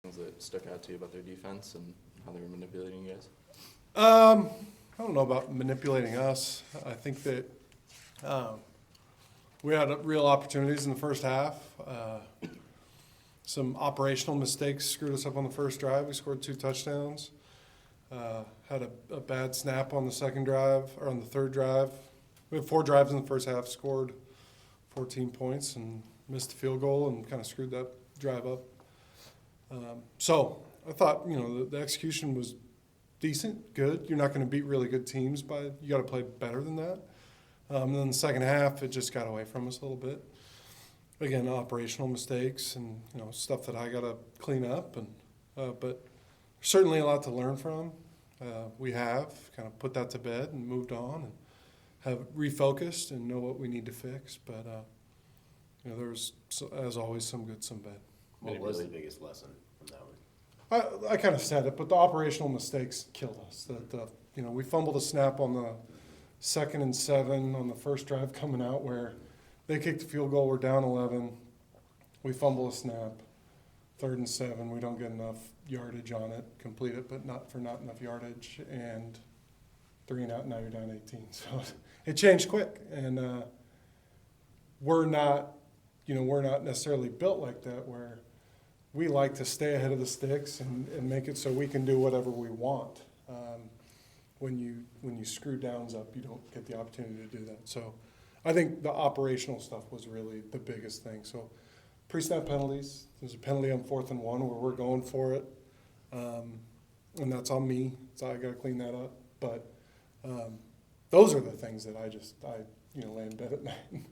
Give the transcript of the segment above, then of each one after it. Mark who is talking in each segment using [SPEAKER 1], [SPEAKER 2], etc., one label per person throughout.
[SPEAKER 1] things that stuck out to you about their defense and how they were manipulating you guys?
[SPEAKER 2] I don't know about manipulating us. I think that we had real opportunities in the first half. Some operational mistakes screwed us up on the first drive. We scored 2 touchdowns. Had a bad snap on the second drive, or on the third drive. We had 4 drives in the first half, scored 14 points, and missed a field goal and kind of screwed that drive up. So I thought, the execution was decent, good. You're not going to beat really good teams you got to play better than that. And then the second half, it just got away from us a little bit. Again, operational mistakes and stuff that I got to clean up, but certainly a lot to learn from. We have kind of put that to bed and moved on and have refocused and know what we need to fix. But there's, as always, some good, some bad.
[SPEAKER 3] What was the biggest lesson from that one?
[SPEAKER 2] I kind of said it, but the operational mistakes killed us. We fumbled a snap on the 2nd and 7 on the first drive coming out where they kicked a field goal. We're down 11. We fumble a snap. 3rd and 7. We don't get enough yardage on it. Complete it, but not enough yardage. And 3 and out. Now you're down 18. So it changed quick, and we're not necessarily built like that where we like to stay ahead of the sticks and make it so we can do whatever we want. When you screw downs up, you don't get the opportunity to do that. So I think the operational stuff was really the biggest thing. So pre-snap penalties. There's a penalty on 4th and 1 where we're going for it, and that's on me. So I got to clean that up. But those are the things that I lay in bed at night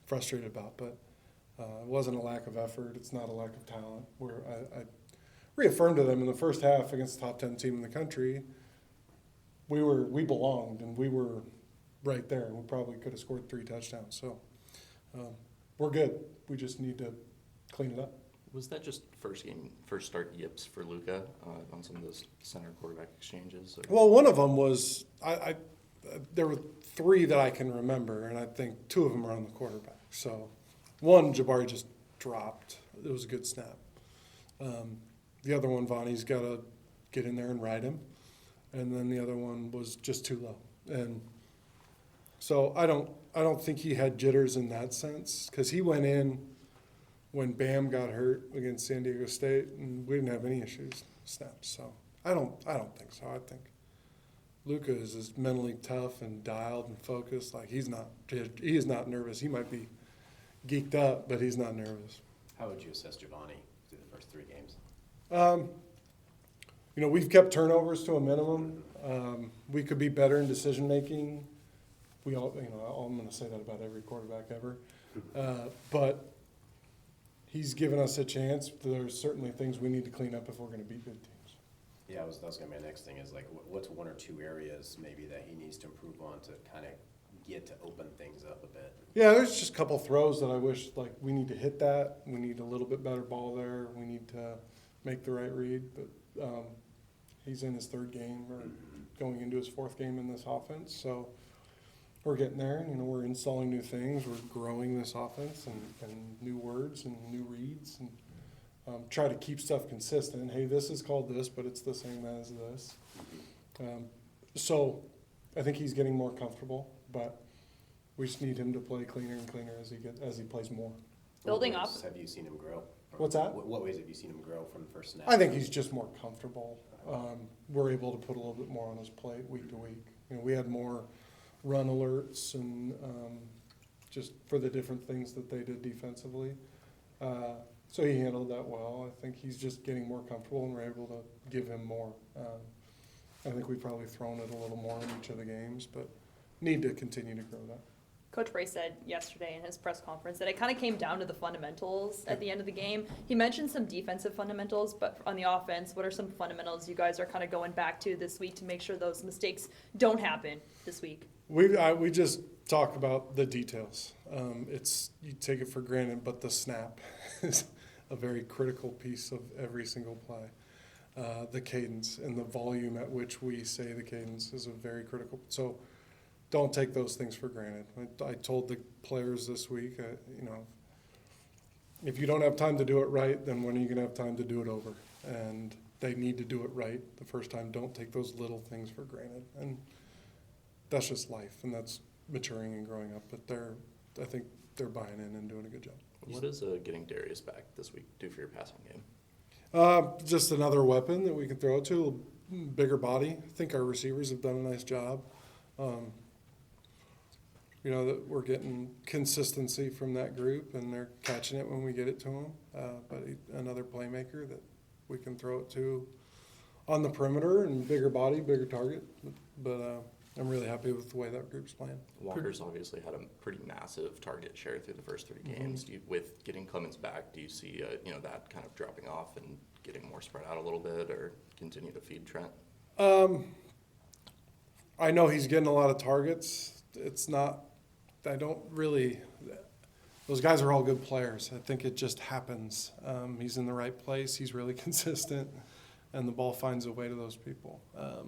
[SPEAKER 2] frustrated about. But it wasn't a lack of effort. It's not a lack of talent. Where I reaffirmed to them in the first half against the top 10 team in the country, we belonged and we were right there. We probably could have scored 3 touchdowns. So we're good. We just need to clean it up.
[SPEAKER 1] Was that just first start yips for Luka on some of those center quarterback exchanges? Or?
[SPEAKER 2] Well, one of them was there were 3 that I can remember, and I think 2 of them are on the quarterback. So one, Jabari just dropped. It was a good snap. The other one, Vonnie's got to get in there and ride him. And then the other one was just too low. And so I don't think he had jitters in that sense, because he went in when Bam got hurt against San Diego State, and we didn't have any issues snaps. So I don't think so. I think Luka is mentally tough and dialed and focused. Like he is not nervous. He might be geeked up, but he's not nervous.
[SPEAKER 3] How would you assess Giovanni through the first 3 games?
[SPEAKER 2] We've kept turnovers to a minimum. We could be better in decision making. I'm going to say that about every quarterback ever. But he's given us a chance. There's certainly things we need to clean up if we're going to beat good teams.
[SPEAKER 3] Yeah, that was going to be my next thing is like, what's 1 or 2 areas maybe that he needs to improve on to kind of get to open things up a bit?
[SPEAKER 2] Yeah, there's just a couple throws that I wish, we need to hit that. We need a little bit better ball there. We need to make the right read. But he's in his 3rd game or going into his 4th game in this offense. So we're getting there. We're installing new things. We're growing this offense and new words and new reads and try to keep stuff consistent. Hey, this is called this, but it's the same as this. So I think he's getting more comfortable, but we just need him to play cleaner and cleaner as he plays more.
[SPEAKER 4] Building
[SPEAKER 3] What
[SPEAKER 4] up.
[SPEAKER 3] ways have you seen him grow?
[SPEAKER 2] What's that?
[SPEAKER 3] What ways have you seen him grow from the first snap?
[SPEAKER 2] I think he's just more comfortable. We're able to put a little bit more on his plate week to week. We had more run alerts and just for the different things that they did defensively. So he handled that well. I think he's just getting more comfortable, and we're able to give him more. I think we've probably thrown it a little more in each of the games, but need to continue to grow that.
[SPEAKER 4] Coach Bray said yesterday in his press conference that it kind of came down to the fundamentals at the end of the game. He mentioned some defensive fundamentals, but on the offense, what are some fundamentals you guys are kind of going back to this week to make sure those mistakes don't happen this week?
[SPEAKER 2] We just talk about the details. You take it for granted, but the snap is a very critical piece of every single play. The cadence and the volume at which we say the cadence is a very critical. So don't take those things for granted. I told the players this week, if you don't have time to do it right, then when are you going to have time to do it over? and they need to do it right the first time. Don't take those little things for granted, and that's just life, and that's maturing and growing up. But I think they're buying in and doing a good job.
[SPEAKER 1] What does getting Darius back this week do for your passing game?
[SPEAKER 2] Just another weapon that we can throw it to, a bigger body. I think our receivers have done a nice job. That we're getting consistency from that group, and they're catching it when we get it to them. But another playmaker that we can throw it to on the perimeter, and bigger body, bigger target. But I'm really happy with the way that group's playing.
[SPEAKER 1] Walker's obviously had a pretty massive target share through the first 3 games. With getting Clemens back, do you see that kind of dropping off and getting more spread out a little bit, or continue to feed Trent?
[SPEAKER 2] I know he's getting a lot of targets. It's not. I don't really. Those guys are all good players. I think it just happens. He's in the right place. He's really consistent, and the ball finds a way to those people. I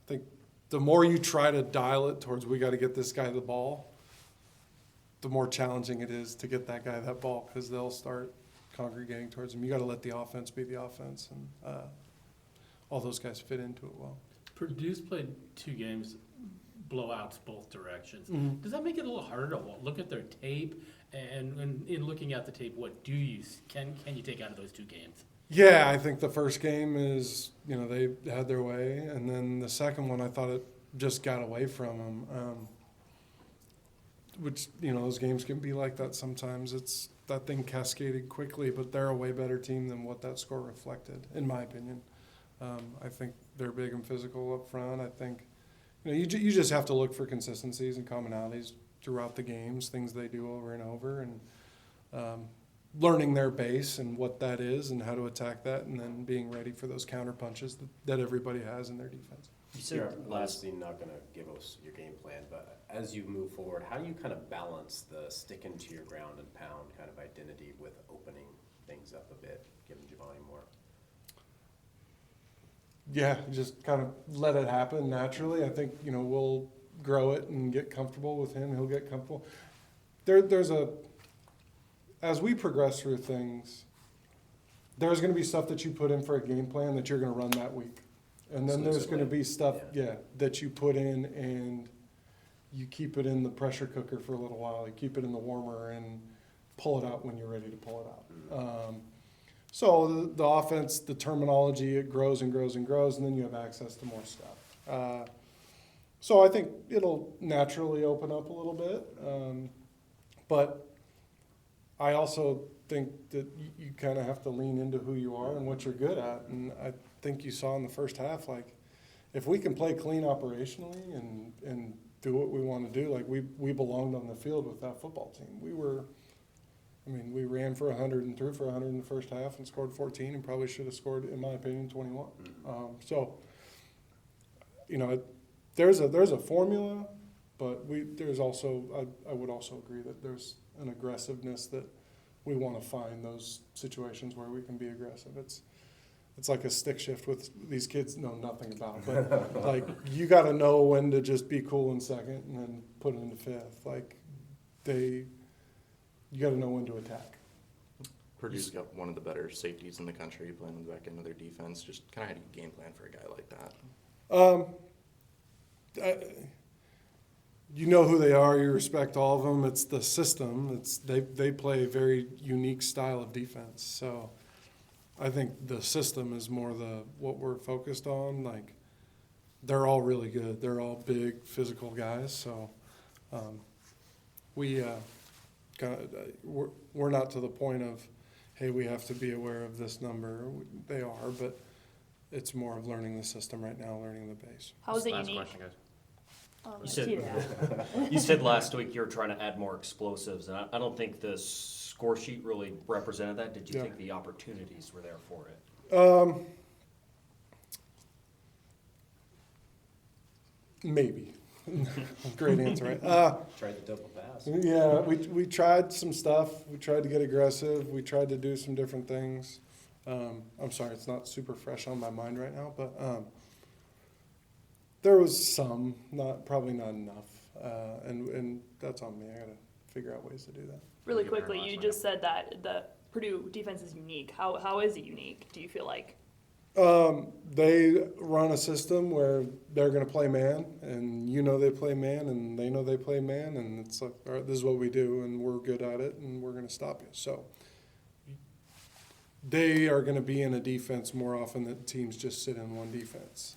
[SPEAKER 2] think the more you try to dial it towards we got to get this guy the ball, the more challenging it is to get that guy that ball, because they'll start congregating towards him. You got to let the offense be the offense, and all those guys fit into it well.
[SPEAKER 5] Purdue's played 2 games, blowouts both directions.
[SPEAKER 2] Mhm.
[SPEAKER 5] Does that make it a little harder to look at their tape? And in looking at the tape, what do you can you take out of those 2 games?
[SPEAKER 2] Yeah, I think the first game is, they had their way, and then the second one, I thought it just got away from them. Which, those games can be like that sometimes. It's that thing cascaded quickly, but they're a way better team than what that score reflected, in my opinion. I think they're big and physical up front. I think, you just have to look for consistencies and commonalities throughout the games, things they do over and over, and learning their base and what that is and how to attack that, and then being ready for those counter punches that everybody has in their defense.
[SPEAKER 3] You said you're obviously not going to give us your game plan, but as you move forward, how do you kind of balance the sticking to your ground and pound kind of identity with opening things up a bit, giving Giovanni more?
[SPEAKER 2] Yeah, just kind of let it happen naturally. I think, we'll grow it and get comfortable with him. He'll get comfortable. As we progress through things, there's going to be stuff that you put in for a game plan that you're going to run that week. And then there's going to be stuff, that you put in and you keep it in the pressure cooker for a little while. You keep it in the warmer and pull it out when you're ready to pull it out. So the offense, the terminology, it grows and grows and grows, and then you have access to more stuff. So I think it'll naturally open up a little bit. But I also think that you kind of have to lean into who you are and what you're good at. And I think you saw in the first half, if we can play clean operationally and do what we want to do, we belonged on the field with that football team. We ran for 100 and threw for 100 in the first half and scored 14 and probably should have scored, in my opinion, 21. There's a formula, but there's also, I would also agree that there's an aggressiveness that we want to find those situations where we can be aggressive. It's like a stick shift with these kids know nothing about, but you got to know when to just be cool in second and then put it into fifth. You got to know when to attack.
[SPEAKER 1] Purdue's got one of the better safeties in the country playing on the back end of their defense. Just kind of how do you game plan for a guy like that? You know who they are. You respect all of them. It's the system. They play a very unique style of defense. So I think the system is more what we're focused on. They're all really good. They're all big, physical guys. So we're not to the point of, hey, we have to be aware of this number. They are, but it's more of learning the system right now, learning the base.
[SPEAKER 4] How is it
[SPEAKER 6] Last
[SPEAKER 4] unique?
[SPEAKER 6] question, guys.
[SPEAKER 4] Yeah.
[SPEAKER 6] You said last week you were trying to add more explosives, and I don't think the score sheet really represented that. Did you think the opportunities were there for it?
[SPEAKER 2] Maybe. Great answer, right?
[SPEAKER 3] Tried the double pass.
[SPEAKER 2] Yeah, we tried some stuff. We tried to get aggressive. We tried to do some different things. I'm sorry, it's not super fresh on my mind right now, but there was some, probably not enough, and that's on me. I got to figure out ways to do that.
[SPEAKER 4] Really
[SPEAKER 6] Thank you very
[SPEAKER 4] quickly,
[SPEAKER 6] much,
[SPEAKER 4] you
[SPEAKER 6] man.
[SPEAKER 4] just said that Purdue defense is unique. How is it unique, do you feel like?
[SPEAKER 2] They run a system where they're going to play man, and they play man, and they know they play man, and it's like, all right, this is what we do, and we're good at it, and we're going to stop you. So they are going to be in a defense more often than teams just sit in one defense.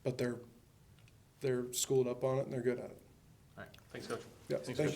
[SPEAKER 2] But they're schooled up on it, and they're good at it.
[SPEAKER 6] All right, thanks, Coach.
[SPEAKER 2] Yeah, thank you.